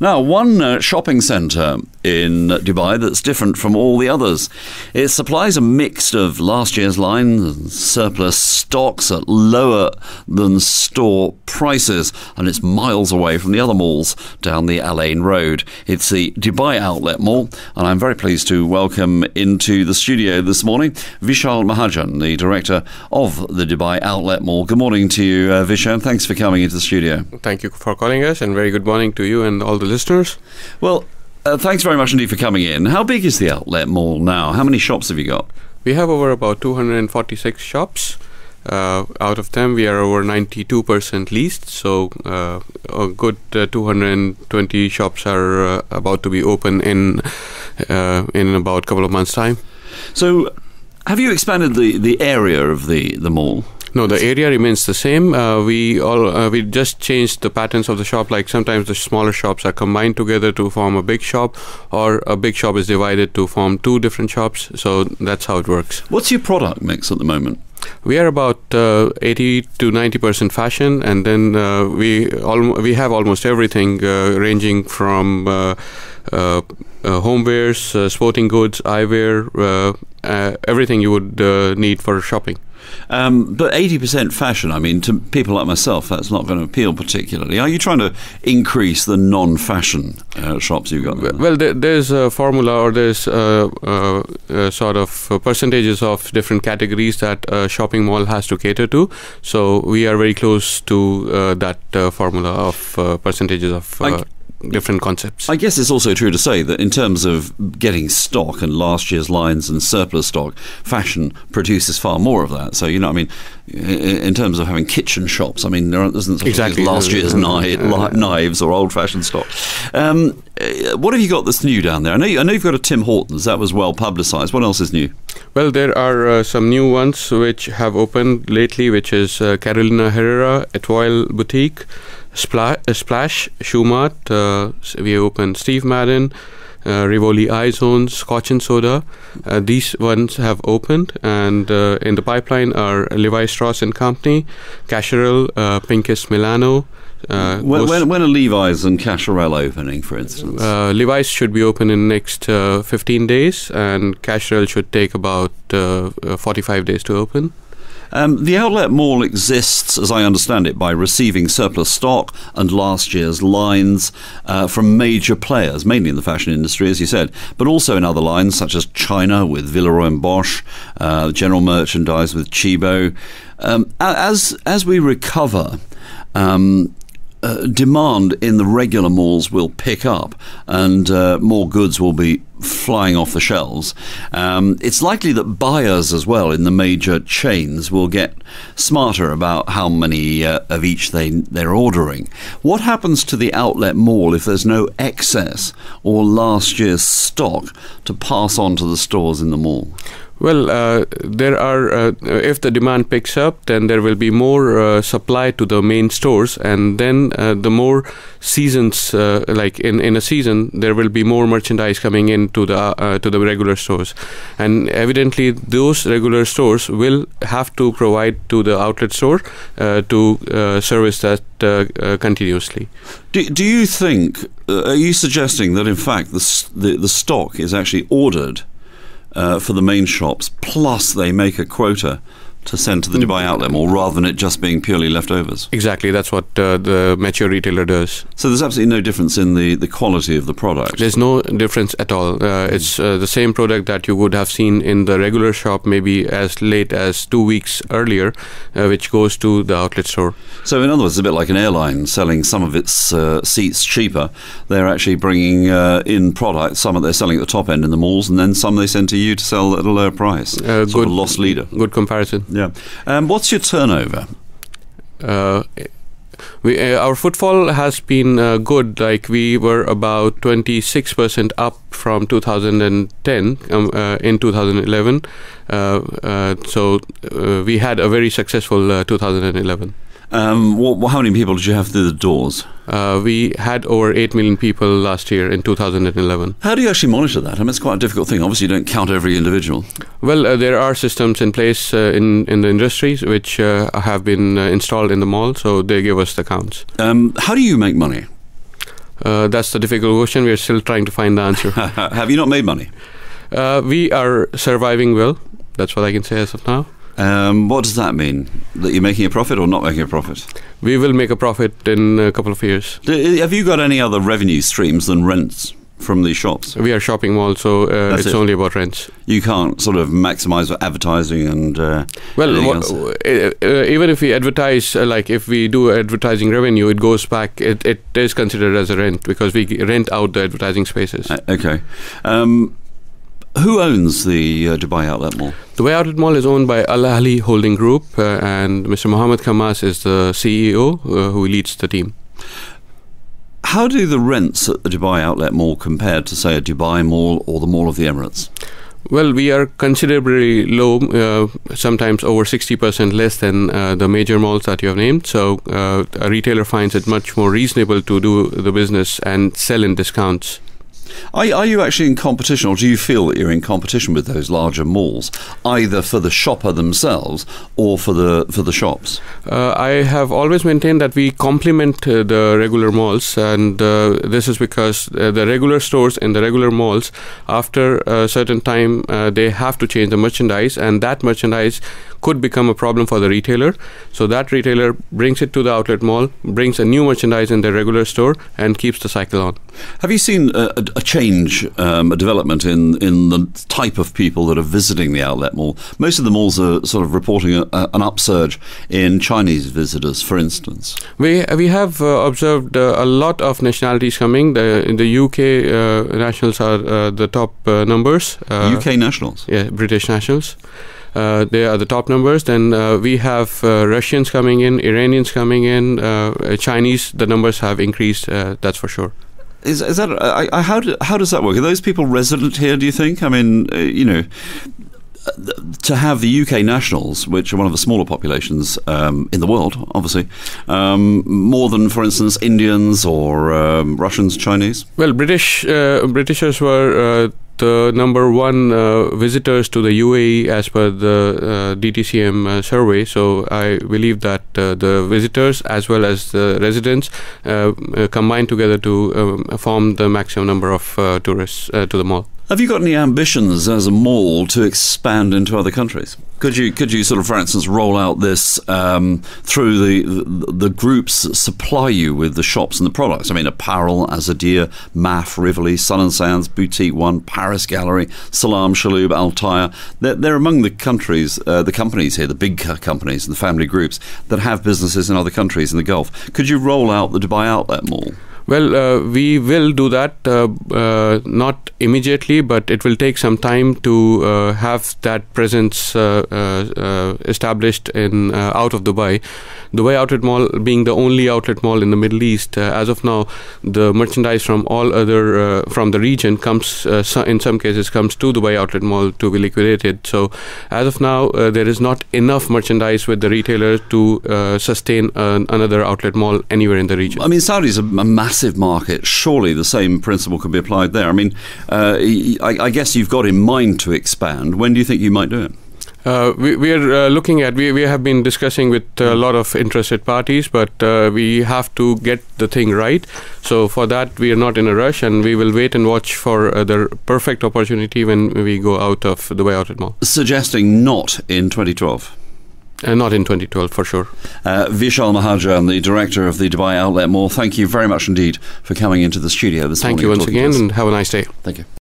Now, one shopping centre in Dubai that's different from all the others. It supplies a mix of last year's lines and surplus stocks at lower than store prices, and it's miles away from the other malls down the Al Ain Road. It's the Dubai Outlet Mall, and I'm very pleased to welcome into the studio this morning Vishal Mahajan, the director of the Dubai Outlet Mall. Good morning to you, Vishal. Thanks for coming into the studio. Thank you for calling us, and very good morning to you and all the listeners. Well, thanks very much indeed for coming in. How big is the outlet mall now? How many shops have you got? We have over about 246 shops. Out of them, we are over 92% leased. So a good 220 shops are about to be open in about a couple of months' time. So, have you expanded the area of the mall? No, the area remains the same. We just changed the patterns of the shop. Like sometimes the smaller shops are combined together to form a big shop, or a big shop is divided to form two different shops. So that's how it works. What's your product mix at the moment? We are about 80 to 90% fashion, and then we have almost everything ranging from homewares, sporting goods, eyewear, everything you would need for shopping. But 80% fashion, I mean, to people like myself, that's not going to appeal particularly. Are you trying to increase the non-fashion shops you've got there? Well, there's a formula, or there's sort of percentages of different categories that a shopping mall has to cater to. So we are very close to that formula of percentages of different concepts. I guess it's also true to say that in terms of getting stock and last year's lines and surplus stock, fashion produces far more of that. So, you know, I mean, in terms of having kitchen shops, I mean, there isn't exactly last year's knives or old-fashioned stock. What have you got that's new down there? I know you've got a Tim Hortons. That was well publicised. What else is new? Well, there are some new ones which have opened lately, which is Carolina Herrera, Etoile Boutique, Splash, Shoe Mart. We opened Steve Madden, Rivoli iZone, Scotch and Soda. These ones have opened, and in the pipeline are Levi Strauss and Company, Cacharel, Pincus Milano. When are Levi's and Cacharel opening, for instance? Levi's should be open in the next 15 days, and Cacharel should take about 45 days to open. The outlet mall exists, as I understand it, by receiving surplus stock and last year's lines from major players, mainly in the fashion industry, as you said, but also in other lines such as China with Villeroy and Bosch, general merchandise with Chibo. As we recover, demand in the regular malls will pick up, and more goods will be flying off the shelves. It's likely that buyers as well in the major chains will get smarter about how many of each they're ordering. What happens to the outlet mall if there's no excess or last year's stock to pass on to the stores in the mall? Well, there are. If the demand picks up, then there will be more supply to the main stores, and then the more seasons, like in a season, there will be more merchandise coming in to the regular stores, and evidently those regular stores will have to provide to the outlet store to service that continuously. Do you think? Are you suggesting that in fact the stock is actually ordered for the main shops, plus they make a quota to send to the Dubai Outlet Mall rather than it just being purely leftovers? Exactly, that's what the mature retailer does. So there's absolutely no difference in the quality of the product? There's no difference at all. It's the same product that you would have seen in the regular shop maybe as late as 2 weeks earlier, which goes to the outlet store. So in other words, it's a bit like an airline selling some of its seats cheaper. They're actually bringing in products, some they're selling at the top end in the malls, and then some they send to you to sell at a lower price. Sort of a loss leader. Good comparison. Yeah. What's your turnover? Our footfall has been good. Like we were about 26% up from 2010 in 2011. So we had a very successful 2011. How many people did you have through the doors? We had over 8 million people last year in 2011. How do you actually monitor that? I mean, it's quite a difficult thing. Obviously, you don't count every individual. Well, there are systems in place in the industries which have been installed in the mall, so they give us the counts. How do you make money? That's the difficult question. We are still trying to find the answer. Have you not made money? We are surviving well. That's what I can say as of now. What does that mean? That you're making a profit or not making a profit? We will make a profit in a couple of years. Have you got any other revenue streams than rents from these shops? We are shopping mall, so it's only about rents. You can't sort of maximise advertising and even if we advertise, like if we do advertising revenue, it goes back. It is considered as a rent because we rent out the advertising spaces. Okay. Who owns the Dubai Outlet Mall? The Dubai Outlet Mall is owned by Al Ahli Holding Group, and Mr. Mohammed Khamas is the CEO who leads the team. How do the rents at the Dubai Outlet Mall compare to, say, a Dubai Mall or the Mall of the Emirates? Well, we are considerably low, sometimes over 60% less than the major malls that you have named. So a retailer finds it much more reasonable to do the business and sell in discounts. Are you actually in competition, or do you feel that you're in competition with those larger malls, either for the shopper themselves or for the shops? I have always maintained that we complement the regular malls, and this is because the regular stores in the regular malls, after a certain time, they have to change the merchandise, and that merchandise could become a problem for the retailer. So that retailer brings it to the outlet mall, brings a new merchandise in their regular store, and keeps the cycle on. Have you seen a change, a development in the type of people that are visiting the outlet mall? Most of the malls are sort of reporting an upsurge in Chinese visitors, for instance. We have observed a lot of nationalities coming. In the UK, nationals are the top numbers. UK nationals? Yeah, British nationals. They are the top numbers. Then we have Russians coming in, Iranians coming in, Chinese. The numbers have increased, that's for sure. Is that how does that work? Are those people resident here, do you think? I mean, to have the UK nationals, which are one of the smaller populations in the world, obviously, more than, for instance, Indians or Russians, Chinese? Well, Britishers were the number one visitors to the UAE as per the DTCM survey. So I believe that the visitors as well as the residents combine together to form the maximum number of tourists to the mall. Have you got any ambitions as a mall to expand into other countries? Could you sort of, for instance, roll out this through the groups that supply you with the shops and the products? I mean, Apparel, Azadir, MAF, Rivoli, Sun & Sands, Boutique One, Paris Gallery, Salam, Shaloub, Altair. They're among the companies here, the big companies and the family groups that have businesses in other countries in the Gulf. Could you roll out the Dubai Outlet Mall? Well, we will do that, not immediately, but it will take some time to have that presence established in out of Dubai. Dubai Outlet Mall being the only outlet mall in the Middle East, as of now, the merchandise from all other from the region comes, in some cases, comes to Dubai Outlet Mall to be liquidated. So, as of now, there is not enough merchandise with the retailer to sustain another outlet mall anywhere in the region. I mean, Saudi is a massive market. Surely the same principle can be applied there. I mean, I guess you've got in mind to expand. When do you think you might do it? We are looking at, we have been discussing with a lot of interested parties, but we have to get the thing right. So for that, we are not in a rush, and we will wait and watch for the perfect opportunity when we go out of the Dubai Outlet Mall. Suggesting not in 2012? Not in 2012, for sure. Vishal Mahajan, the director of the Dubai Outlet Mall, thank you very much indeed for coming into the studio this morning. Thank you once again, and have a nice day. Thank you.